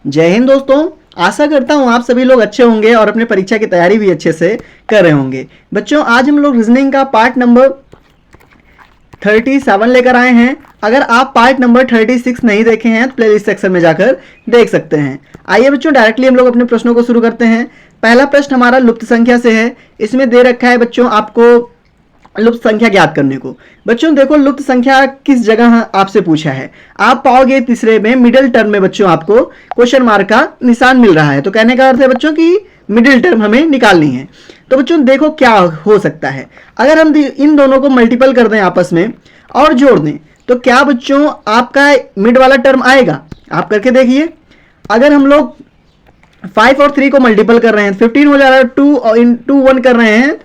जय हिंद दोस्तों, आशा करता हूँ आप सभी लोग अच्छे होंगे और अपने परीक्षा की तैयारी भी अच्छे से कर रहे होंगे। बच्चों, आज हम लोग रीजनिंग का पार्ट नंबर 37 लेकर आए हैं। अगर आप पार्ट नंबर 36 नहीं देखे हैं तो प्लेलिस्ट सेक्शन में जाकर देख सकते हैं। आइए बच्चों, डायरेक्टली हम लोग अपने प्रश्नों को शुरू करते हैं। पहला प्रश्न हमारा लुप्त संख्या से है। इसमें दे रखा है बच्चों आपको लुप्त संख्या ज्ञात करने को। बच्चों देखो, लुप्त संख्या किस जगह आपसे पूछा है। आप पाओगे तीसरे में मिडिल टर्म में बच्चों आपको क्वेश्चन मार्क का निशान मिल रहा है। तो कहने का अर्थ है बच्चों कि मिडिल टर्म हमें निकालनी है। तो बच्चों देखो क्या हो सकता है। अगर हम इन दोनों को मल्टीपल कर दें आपस में और जोड़ दें तो क्या बच्चों आपका मिड वाला टर्म आएगा। आप करके देखिए। अगर हम लोग 5 और 3 को मल्टीपल कर रहे हैं 15 हो जा रहा है। 2 और इंटू 1 कर रहे हैं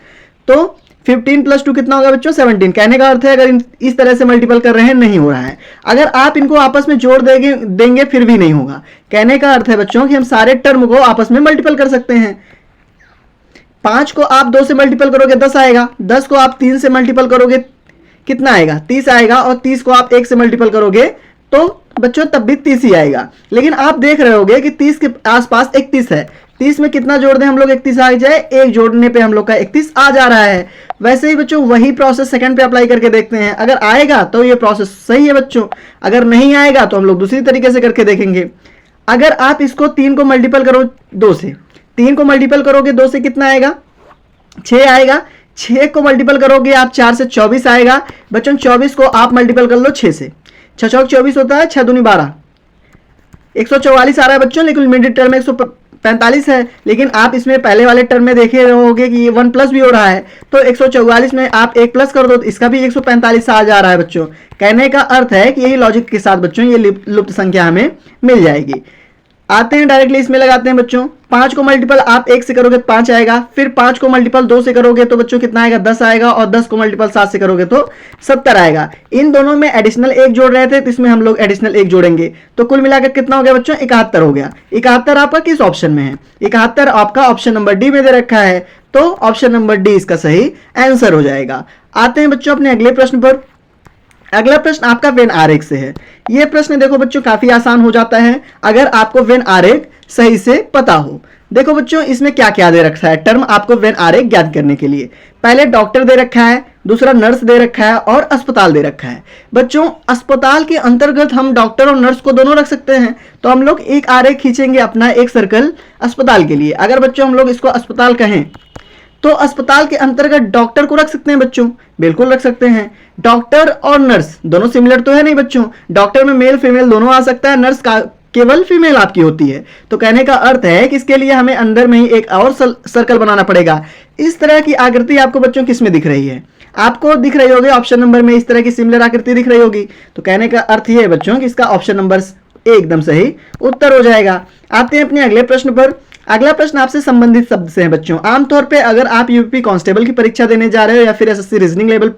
तो 15 + 2 कितना होगा बच्चों 17। कहने का अर्थ है अगर इस तरह से मल्टीपल कर रहे हैं नहीं हो रहा है। अगर आप इनको आपस में जोड़ देंगे फिर भी नहीं होगा। कहने का अर्थ है बच्चों कि हम सारे टर्म को आपस में मल्टीपल कर सकते हैं। 5 को आप 2 से मल्टीपल करोगे 10 आएगा। 10 को आप 3 से मल्टीपल करोगे कितना आएगा 30 आएगा। और 30 को आप 1 से मल्टीपल करोगे तो बच्चों तब भी 30 ही आएगा। लेकिन आप देख रहे होगे कि 30 के आसपास 31 है। 30 में कितना जोड़ दें हम लोग 31 आ जाए। एक जोड़ने पे हम लोग का 31 आ जा रहा है। वैसे ही बच्चों वही प्रोसेस सेकंड पे अप्लाई करके देखते हैं। अगर आएगा तो ये प्रोसेस सही है बच्चों, अगर नहीं आएगा तो हम लोग दूसरी तरीके से करके देखेंगे। अगर आप इसको 3 को मल्टीपल करो 2 से, 3 को मल्टीपल करोगे 2 से कितना आएगा 6 आएगा। 6 को मल्टीपल करोगे आप 4 से 24 आएगा। बच्चों 24 को आप मल्टीपल कर लो 6 से। 6 चौक 24 होता है, 6 दूनी 12, 144 आ रहा है बच्चों। लेकिन मिडिल टर्म में 145 है। लेकिन आप इसमें पहले वाले टर्म में देखे होंगे कि ये 1 प्लस भी हो रहा है। तो 144 में आप 1 प्लस कर दो तो इसका भी 145 आ जा रहा है बच्चों। कहने का अर्थ है कि यही लॉजिक के साथ बच्चों ये लुप्त संख्या हमें मिल जाएगी। आते हैं डायरेक्टली इसमें लगाते हैं बच्चों। 5 को मल्टीपल आप 1 से करोगे तो 5 आएगा। फिर 5 को मल्टीपल 2 से करोगे तो बच्चों कितना आएगा 10 आएगा। और 10 को मल्टीपल 7 से करोगे तो 70 आएगा। इन दोनों में एडिशनल 1 जोड़ रहे थे तो इसमें हम लोग एडिशनल 1 जोड़ेंगे तो कुल मिलाकर कितना हो गया बच्चों 71 हो गया। 71 आपका किस ऑप्शन में है 71 आपका ऑप्शन नंबर डी में दे रखा है। तो ऑप्शन नंबर डी इसका सही आंसर हो जाएगा। आते हैं बच्चों अपने अगले प्रश्न पर। अगला प्रश्न आपका वेन आरेख से है। यह प्रश्न देखो बच्चों काफी आसान हो जाता है अगर आपको वेन आरेख सही से पता हो। देखो बच्चों इसमें क्या क्या दे रखा है टर्म आपको वेन आरेख ज्ञात करने के लिए। पहले डॉक्टर दे रखा है, दूसरा नर्स दे रखा है और अस्पताल दे रखा है। बच्चों अस्पताल के अंतर्गत हम डॉक्टर और नर्स को दोनों रख सकते हैं। तो हम लोग एक आरेख खींचेंगे अपना एक सर्कल अस्पताल के लिए। अगर बच्चों हम लोग इसको अस्पताल कहें तो अस्पताल के अंतर्गत डॉक्टर को रख सकते हैं बच्चों, बिल्कुल रख सकते हैं। डॉक्टर और नर्स दोनों सिमिलर तो है नहीं बच्चों। डॉक्टर में मेल फीमेल दोनों आ सकता है, नर्स का केवल फीमेल आपकी होती है। तो कहने का अर्थ है कि इसके लिए हमें अंदर में ही एक और सर्कल बनाना पड़ेगा। इस तरह की आकृति आपको बच्चों किस में दिख रही है आपको दिख रही होगी ऑप्शन नंबर में। इस तरह की सिमिलर आकृति दिख रही होगी। तो कहने का अर्थ यह है बच्चों कि इसका ऑप्शन नंबर एकदम सही उत्तर हो जाएगा। आते हैं अपने अगले प्रश्न पर। अगला प्रश्न आपसे संबंधित शब्द से है बच्चों। आमतौर पे अगर आप यूपी कांस्टेबल की परीक्षा देने जा रहे हो या फिर एसएससी रीजनिंग लेवल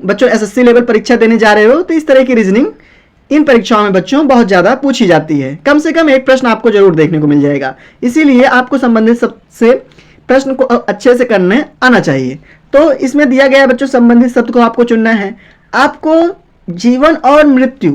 बच्चों एसएससी लेवल परीक्षा देने जा रहे हो तो इस तरह की रीजनिंग इन परीक्षाओं में बच्चों बहुत ज्यादा पूछी जाती है। कम से कम एक प्रश्न आपको जरूर देखने को मिल जाएगा। इसीलिए आपको संबंधित शब्द से प्रश्न को अच्छे से करने आना चाहिए। तो इसमें दिया गया बच्चों संबंधित शब्द को आपको चुनना है। आपको जीवन और मृत्यु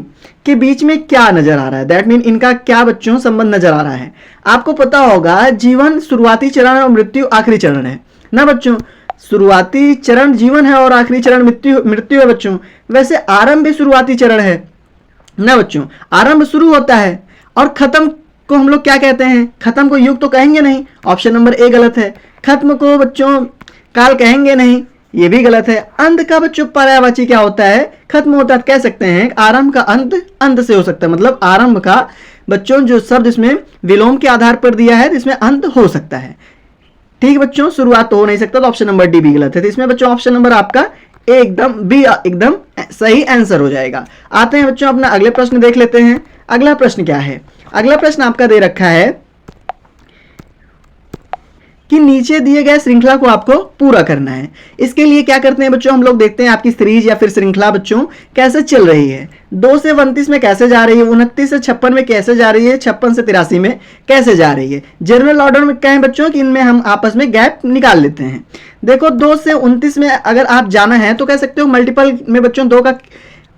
के बीच में क्या नजर आ रहा है, दैट मीन इनका क्या बच्चों संबंध नजर आ रहा है। आपको पता होगा जीवन शुरुआती चरण और मृत्यु आखिरी चरण है ना बच्चों। शुरुआती चरण जीवन है और आखिरी चरण मृत्यु है बच्चों। वैसे आरंभ भी शुरुआती चरण है ना बच्चों। आरंभ शुरू होता है और खत्म को हम लोग क्या कहते हैं, खत्म को युग तो कहेंगे नहीं, ऑप्शन नंबर ए गलत है। खत्म को बच्चों काल कहेंगे नहीं, ये भी गलत है। अंत का बच्चों पर्यायवाची क्या होता है, खत्म होता है। कह सकते हैं आरंभ का अंत अंत से हो सकता है, मतलब आरंभ का बच्चों जो शब्द इसमें विलोम के आधार पर दिया है इसमें अंत हो सकता है। ठीक बच्चों, शुरुआत तो हो नहीं सकता। तो ऑप्शन नंबर डी भी गलत है। तो इसमें बच्चों ऑप्शन नंबर आपका एकदम सही आंसर हो जाएगा। आते हैं बच्चों अपना अगले प्रश्न देख लेते हैं। अगला प्रश्न क्या है। अगला प्रश्न आपका दे रखा है कि नीचे दिए गए श्रृंखला को आपको पूरा करना है। इसके लिए क्या करते हैं बच्चों, हम लोग देखते हैं आपकी सीरीज या फिर श्रृंखला बच्चों कैसे चल रही है। 2 से 29 में कैसे जा रही है, 29 से 56 में कैसे जा रही है, 56 से 83 में कैसे जा रही है। जनरल ऑर्डर में कहें बच्चों कि इनमें हम आपस में गैप निकाल लेते हैं। देखो 2 से 29 में अगर आप जाना है तो कह सकते हो मल्टीपल में बच्चों 2 का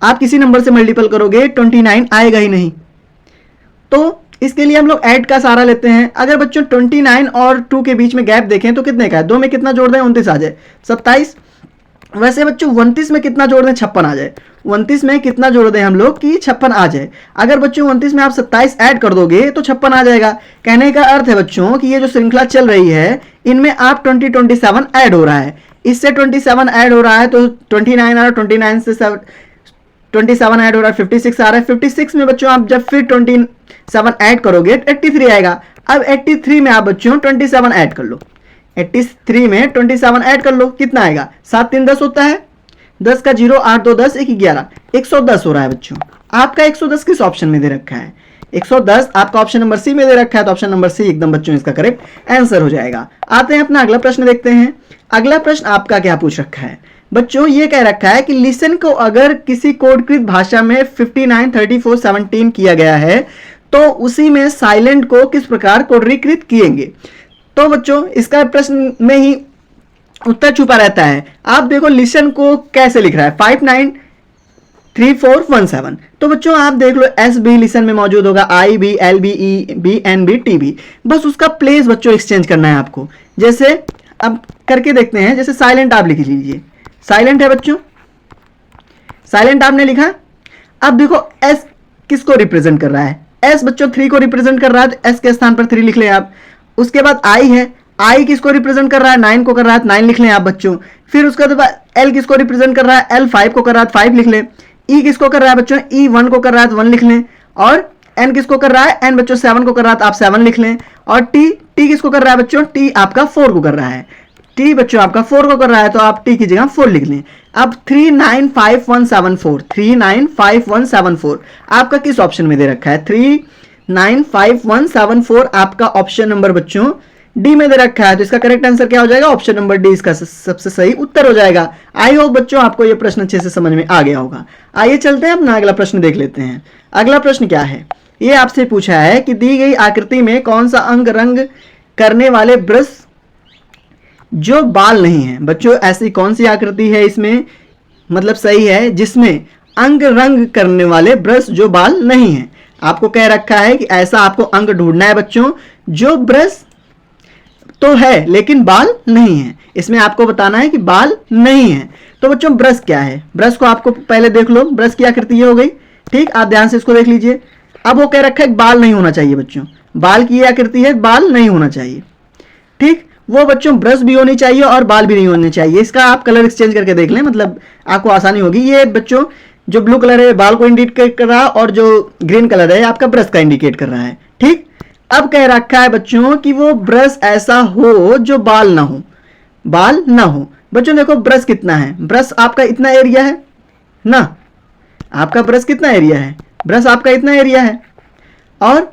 आप किसी नंबर से मल्टीपल करोगे 29 आएगा ही नहीं। तो इसके लिए हम लोग ऐड का सहारा लेते हैं। अगर बच्चों 29 और 2 के बीच में गैप देखें तो कितने का है, 2 में कितना जोड़ दें 29 आ जाए 27। वैसे बच्चों 29 में कितना जोड़ दें 56 आ जाए। 29 में कितना जोड़ दें हम लोग कि 56 आ जाए। अगर बच्चों 29 में आप 27 ऐड कर दोगे तो 56 आ जाएगा। कहने का अर्थ है बच्चों कि ये जो श्रृंखला चल रही है इनमें आप 27 ऐड हो रहा है, इससे 27 ऐड हो रहा है तो 29 आ रहा है, 29 से 27 ऐड हो रहा है 56 आ रहा है। 56 में बच्चों आप जब फिर 27 ऐड करोगे 83 आएगा। अब 83 में आप बच्चों 27 ऐड कर लो, 83 में 27 ऐड कर लो, कितना आएगा 7 3 10 होता है, 10 का 0 8 2 10 1 11 110 हो रहा है बच्चों। आपका 110 किस ऑप्शन में दे रखा है, 110 आपका ऑप्शन नंबर सी में दे रखा है, तो ऑप्शन नंबर सी एकदम बच्चों इसका करेक्ट आंसर हो जाएगा। आते हैं अपना अगला प्रश्न देखते हैं। अगला प्रश्न आपका क्या पूछ रखा है बच्चों, ये कह रखा है कि लिसन को अगर किसी कोडकृत भाषा में 59 34 17 किया गया है तो उसी में साइलेंट को किस प्रकार कोडरीकृत किएंगे। तो बच्चों इसका प्रश्न में ही उत्तर छुपा रहता है। आप देखो लिसन को कैसे लिख रहा है 593417, तो बच्चों आप देख लो एस भी लिसन में मौजूद होगा, आई भी, एल भी, ई भी, एन भी, टी भी, बस उसका प्लेस बच्चों एक्सचेंज करना है आपको। जैसे अब करके देखते हैं, जैसे साइलेंट आप लिख लीजिए, साइलेंट है बच्चों, साइलेंट आपने लिखा। अब देखो एस किसको रिप्रेजेंट कर रहा है, एस बच्चों 3 को रिप्रेजेंट कर रहा है तो एस के स्थान पर 3 लिख लें आप। उसके बाद आई है, आई किसको रिप्रेजेंट कर रहा है 9 को कर रहा है 9 लिख लें आप बच्चों। फिर उसके बाद एल किसको रिप्रेजेंट कर रहा है, एल 5 को कर रहा है 5 लिख लें। ई किसको कर रहा है बच्चों, ई 1 को कर रहा है तो 1 लिख लें। और एन किसको कर रहा है, एन बच्चों 7 को कर रहा है तो आप 7 लिख लें। और टी, टी किसको कर रहा है बच्चों, टी आपका 4 को कर रहा है, टी बच्चों आपका 4 को कर रहा है तो आप टी की जगह 4 लिख लें। अब 395174, 395174 आपका किस ऑप्शन में दे रखा है, 395174 आपका ऑप्शन नंबर बच्चों डी में दे रखा है, तो इसका करेक्ट आंसर क्या हो जाएगा, ऑप्शन नंबर डी इसका सबसे सही उत्तर हो जाएगा। आई होप बच्चों आपको यह प्रश्न अच्छे से समझ में आ गया होगा। आइए चलते हैं अपना अगला प्रश्न देख लेते हैं। अगला प्रश्न क्या है, ये आपसे पूछा है कि दी गई आकृति में कौन सा अंग रंग करने वाले ब्रश जो बाल नहीं है। बच्चों ऐसी कौन सी आकृति है इसमें, मतलब सही है जिसमें अंग रंग करने वाले ब्रश जो बाल नहीं है। आपको कह रखा है कि ऐसा आपको अंग ढूंढना है बच्चों जो ब्रश तो है लेकिन बाल नहीं है। इसमें आपको बताना है कि बाल नहीं है। तो बच्चों ब्रश क्या है, ब्रश को आपको पहले देख लो, ब्रश की आकृति ये हो गई, ठीक, आप ध्यान से इसको देख लीजिए। अब वो कह रखा है बाल नहीं होना चाहिए बच्चों, बाल की ये आकृति है, बाल नहीं होना चाहिए, ठीक। वो बच्चों ब्रश भी होनी चाहिए और बाल भी नहीं होने चाहिए। इसका आप कलर एक्सचेंज करके देख लें, मतलब आपको आसानी होगी। ये बच्चों जो ब्लू कलर है बाल को इंडिकेट कर रहा है और जो ग्रीन कलर है आपका ब्रश का इंडिकेट कर रहा है, ठीक। अब कह रखा है बच्चों कि वो ब्रश ऐसा हो जो बाल ना हो, बाल ना हो। बच्चों देखो ब्रश कितना है, ब्रश आपका इतना एरिया है ना, आपका ब्रश कितना एरिया है, ब्रश आपका इतना एरिया है और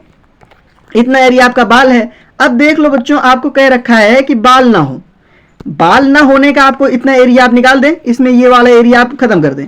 इतना एरिया आपका बाल है। अब देख लो बच्चों आपको कह रखा है कि बाल ना हो, बाल ना होने का आपको इतना एरिया आप निकाल दें, इसमें ये वाला एरिया आप खत्म कर दें।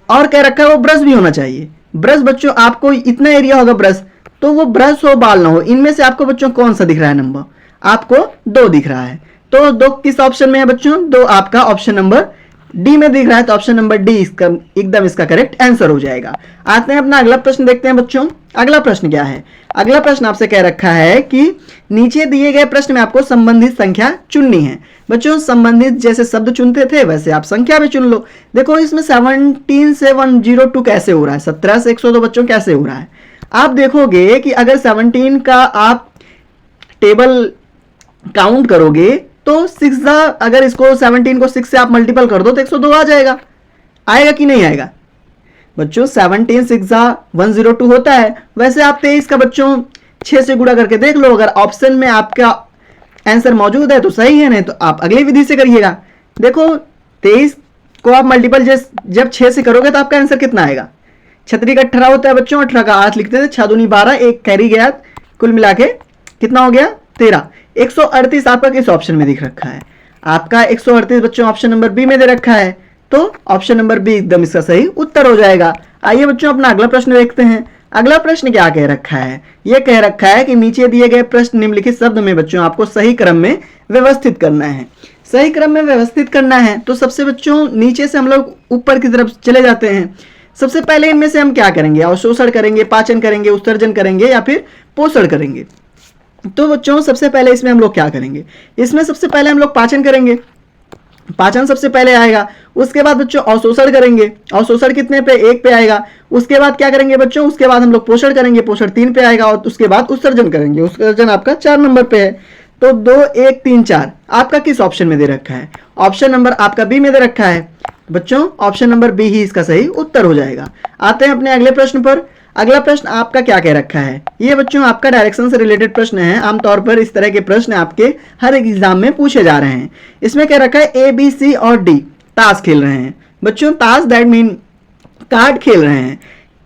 और कह रखा है वो ब्रश भी होना चाहिए, ब्रश बच्चों आपको इतना एरिया होगा ब्रश, तो वो ब्रश हो बाल ना हो, इनमें से आपको बच्चों कौन सा दिख रहा है नंबर, आपको 2 दिख रहा है। तो 2 किस ऑप्शन में है बच्चों, 2 आपका ऑप्शन नंबर डी में दिख रहा है, तो ऑप्शन नंबर डी इसका एकदम इसका करेक्ट आंसर हो जाएगा। आते हैं अपना अगला प्रश्न देखते हैं बच्चों। अगला प्रश्न क्या है, अगला प्रश्न आपसे कह रखा है कि नीचे दिए गए प्रश्न में आपको संबंधित संख्या चुननी है। बच्चों संबंधित जैसे शब्द चुनते थे वैसे आप संख्या भी चुन लो। देखो इसमें 17 से 102 कैसे हो रहा है, 17 से 102 बच्चों कैसे हो रहा है। आप देखोगे कि अगर 17 का आप टेबल काउंट करोगे तो 6 अगर इसको 17 को 6 से आप मल्टीपल कर दो तो 102 आ जाएगा, आएगा कि नहीं आएगा बच्चों। 17 6 102 होता है। वैसे आप 23 का बच्चों 6 से गुणा करके देख लो, अगर ऑप्शन में आपका आंसर मौजूद है तो सही है, नहीं तो आप अगली विधि से करिएगा। देखो 23 को आप मल्टीपल जब 6 से करोगे तो आपका आंसर कितना आएगा, 6 का 18 होता है बच्चों, 18 का 8 लिखते थे, 6 दूनी 12, एक कैरी गया, कुल मिला के कितना हो गया 13। 138 आपका किस ऑप्शन में दिख रखा है, आपका 138 बच्चों ऑप्शन नंबर बी में दे रखा है, तो ऑप्शन नंबर बी एकदम इसका सही उत्तर हो जाएगा। आइए बच्चों अपना अगला प्रश्न देखते हैं। अगला प्रश्न क्या कह रखा है, यह कह रखा है कि नीचे दिए गए प्रश्न निम्नलिखित शब्द में बच्चों आपको सही क्रम में व्यवस्थित करना है। सही क्रम में व्यवस्थित करना है तो सबसे बच्चों नीचे से हम लोग ऊपर की तरफ चले जाते हैं। सबसे पहले इनमें से हम क्या करेंगे, अवशोषण करेंगे, पाचन करेंगे, उत्सर्जन करेंगे या फिर पोषण करेंगे। तो बच्चों सबसे पहले इसमें हम लोग क्या करेंगे, इसमें सबसे पहले हम लोग पाचन करेंगे, पाचन सबसे पहले आएगा। उसके बाद बच्चों अवशोषण करेंगे, अवशोषण कितने पे, 1 पे आएगा। उसके बाद क्या करेंगे बच्चों, उसके बाद हम लोग पोषण करेंगे, पोषण 3 पे आएगा। और उसके बाद उत्सर्जन करेंगे, उत्सर्जन आपका 4 नंबर पे है। तो 2 1 3 4 आपका किस ऑप्शन में दे रखा है, ऑप्शन नंबर आपका बी में दे रखा है बच्चों, ऑप्शन नंबर बी ही इसका सही उत्तर हो जाएगा। आते हैं अपने अगले प्रश्न पर। अगला प्रश्न आपका क्या कह रखा है, ये बच्चों आपका डायरेक्शन से रिलेटेड प्रश्न है। आमतौर पर इस तरह के प्रश्न आपके हर एक एग्जाम में पूछे जा रहे हैं। इसमें कह रखा है ए बी सी और डी ताश खेल रहे हैं। बच्चों ताश दैट मीन कार्ड खेल रहे हैं।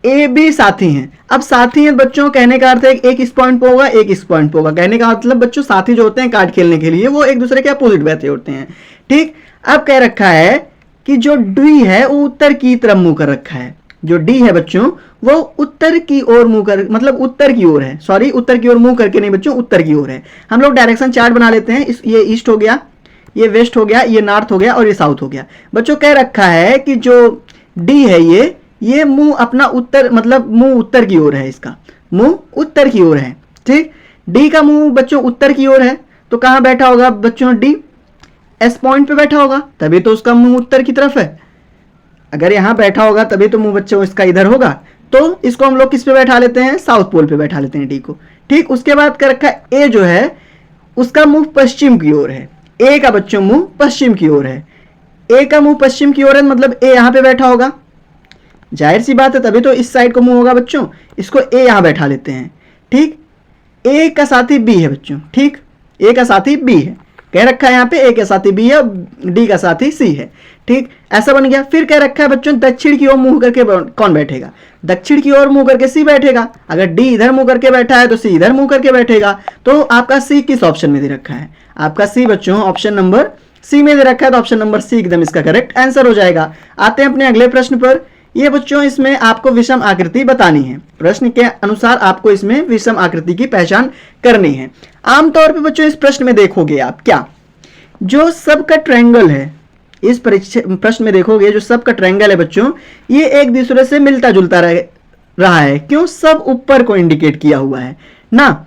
ए बी साथी हैं। अब साथी हैं बच्चों, कहने का अर्थ है एक इस पॉइंट पे होगा, एक इस पॉइंट पे होगा। कहने का मतलब बच्चों साथी जो होते हैं कार्ड खेलने के लिए वो एक दूसरे के अपोजिट बैठे होते हैं। ठीक, अब कह रखा है कि जो डी है वो उत्तर की तरफ मुंह कर रखा है। जो डी है बच्चों वो उत्तर की ओर मुंह कर, मतलब उत्तर की ओर है, सॉरी उत्तर की ओर मुंह करके नहीं बच्चों, उत्तर की ओर है। हम लोग डायरेक्शन चार्ट बना लेते हैं। ये ईस्ट हो गया, ये वेस्ट हो गया, ये नॉर्थ हो गया और ये साउथ हो गया। बच्चों कह रखा है कि जो डी है ये मुंह अपना उत्तर, मतलब मुंह उत्तर की ओर है, इसका मुंह उत्तर की ओर है। ठीक, डी का मुंह बच्चों उत्तर की ओर है, तो कहां बैठा होगा बच्चों, डी एस पॉइंट पे बैठा होगा, तभी तो उसका मुंह उत्तर की तरफ है। अगर यहां बैठा होगा तभी तो मुंह बच्चों इसका इधर होगा। तो इसको हम लोग किस पे बैठा लेते हैं, साउथ पोल पे बैठा लेते हैं डी को। ठीक, उसके बाद कर रखा है ए जो है उसका मुंह पश्चिम की ओर है। ए का बच्चों मुंह पश्चिम की ओर है। ए का मुंह पश्चिम की ओर है, मतलब ए यहां पे बैठा होगा, जाहिर सी बात है तभी तो इस साइड को मुंह होगा बच्चों। इसको ए यहां बैठा लेते हैं। ठीक, ए का साथी बी है बच्चों। ठीक, ए का साथी बी है, कह रखा है यहाँ पे ए का साथी बी है, डी का साथी सी है। ठीक, ऐसा बन गया। फिर कह रखा है बच्चों दक्षिण की ओर मुंह करके कौन बैठेगा, दक्षिण की ओर मुंह करके सी बैठेगा। अगर डी इधर मुंह करके बैठा है तो सी इधर मुंह करके बैठेगा। तो आपका सी किस ऑप्शन में दे रखा है, आपका सी बच्चों ऑप्शन नंबर सी में दे रखा है। तो ऑप्शन नंबर सी एकदम इसका करेक्ट आंसर हो जाएगा। आते हैं अपने अगले प्रश्न पर। ये बच्चों इसमें आपको विषम आकृति बतानी है। प्रश्न के अनुसार आपको इसमें विषम आकृति की पहचान करनी है। आमतौर पे बच्चों इस प्रश्न में देखोगे आप क्या, जो सबका ट्रायंगल है, इस प्रश्न में देखोगे जो सबका ट्रायंगल है बच्चों, ये एक दूसरे से मिलता जुलता रहा है। क्यों, सब ऊपर को इंडिकेट किया हुआ है ना।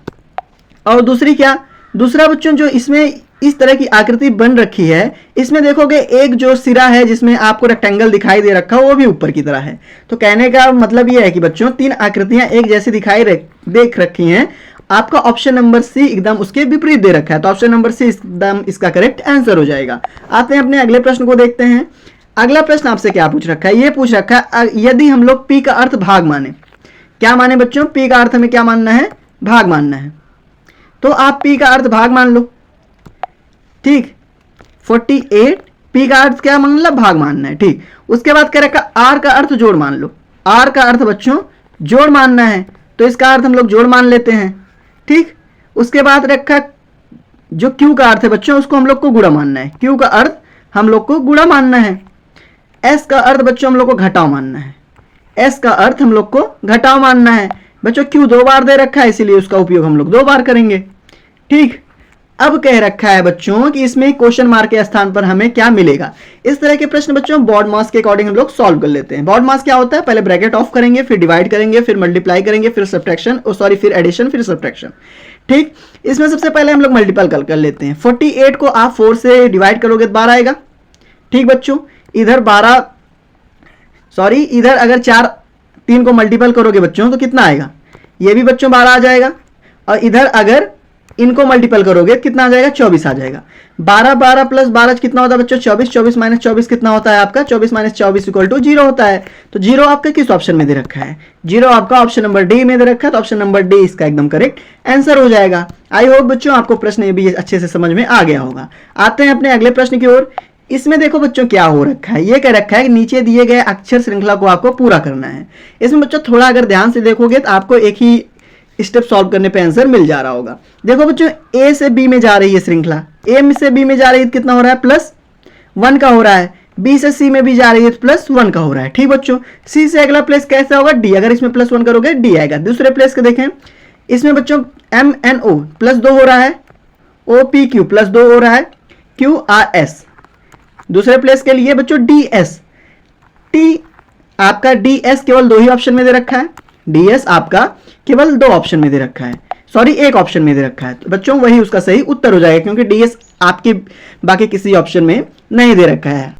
और दूसरी क्या, दूसरा बच्चों जो इसमें इस तरह की आकृति बन रखी है, इसमें देखोगे एक जो सिरा है जिसमें आपको रेक्टेंगल दिखाई दे रखा है वो भी ऊपर की तरह है। तो कहने का मतलब ये है कि बच्चों 3 आकृतियां एक जैसी देख रखी हैं। आपका ऑप्शन नंबर सी एकदम उसके विपरीत दे रखा है। तो ऑप्शन नंबर सी एकदम इसका करेक्ट आंसर हो जाएगा। आते हैं अपने अगले प्रश्न को देखते हैं। अगला प्रश्न आपसे क्या पूछ रखा है, ये पूछ रखा है यदि हम लोग पी का अर्थ भाग माने, क्या माने बच्चों, पी का अर्थ में क्या मानना है, भाग मानना है। तो आप पी का अर्थ भाग मान लो। ठीक, 48 पी का अर्थ क्या मान लो, भाग मानना है। ठीक, उसके बाद कह रखा आर का अर्थ जोड़ मान लो। आर का अर्थ बच्चों जोड़ मानना है, तो इसका अर्थ हम लोग जोड़ मान लेते हैं। ठीक, उसके बाद रखा जो क्यू का अर्थ है बच्चों उसको हम लोग को गुणा मानना है। क्यू का अर्थ हम लोग को गुणा मानना है। एस का अर्थ बच्चों हम लोग को घटाव मानना है। एस का अर्थ हम लोग को घटाव मानना है। बच्चों क्यू 2 बार दे रखा है इसीलिए उसका उपयोग हम लोग 2 बार करेंगे। ठीक, अब कह रखा है बच्चों कि इसमें क्वेश्चन मार्क के स्थान पर हमें क्या मिलेगा। इस तरह के प्रश्न बच्चों बॉड मास के अकॉर्डिंग हम लोग सॉल्व कर लेते हैं। बॉड मास क्या होता है, पहले ब्रैकेट ऑफ करेंगे, फिर डिवाइड करेंगे, फिर मल्टीप्लाई करेंगे, फिर सब्ट्रैक्शन, फिर एडिशन, फिर सब्ट्रैक्शन। ठीक, इसमें सबसे पहले हम लोग मल्टीपल कर लेते हैं। 48 को आप 4 से डिवाइड करोगे तो 12 आएगा। ठीक बच्चों, इधर 12 इधर अगर 3 को मल्टीपल करोगे बच्चों तो कितना आएगा, ये भी बच्चों 12 आ जाएगा। और इधर अगर इनको मल्टीपल करोगे कितना आ जाएगा, 24 आ जाएगा। 12 प्लस 12 कितना होता है बच्चों, 24। 24 माइनस 24 कितना होता है आपका, 24 माइनस 24 इक्वल टू 0 होता है। तो 0 आपका किस ऑप्शन में दे रखा है, 0 आपका ऑप्शन नंबर डी में दे रखा है। तो ऑप्शन नंबर डी इसका एकदम करेक्ट आंसर हो जाएगा। आई होप बच्चों आपको प्रश्न भी अच्छे से समझ में आ गया होगा। आते हैं अपने अगले प्रश्न की ओर। इसमें देखो बच्चों क्या हो रखा है, ये कह रखा है कि नीचे दिए गए अक्षर श्रृंखला को आपको पूरा करना है। इसमें बच्चों थोड़ा अगर ध्यान से देखोगे तो आपको एक ही स्टेप सॉल्व करने पे आंसर मिल जा रहा होगा। देखो बच्चों ए से बी में जा रही है श्रृंखला, ए से बी में जा रही है कितना हो रहा है, +1 का हो रहा है। बी से सी में भी जा रही है तो +1 का हो रहा है। ठीक बच्चों, सी से अगला प्लेस कैसा होगा, डी। अगर इसमें +1 करोगे डी आएगा। दूसरे प्लेस के देखें, इसमें बच्चों MNO +2 हो रहा है, OPQ +2 हो रहा है, QRS। दूसरे प्लेस के लिए बच्चों DS, T आपका डी एस केवल 2 ही ऑप्शन में दे रखा है, डी एस आपका केवल 2 ऑप्शन में दे रखा है, सॉरी 1 ऑप्शन में दे रखा है। तो बच्चों वही उसका सही उत्तर हो जाएगा, क्योंकि डी एस आपके बाकी किसी ऑप्शन में नहीं दे रखा है।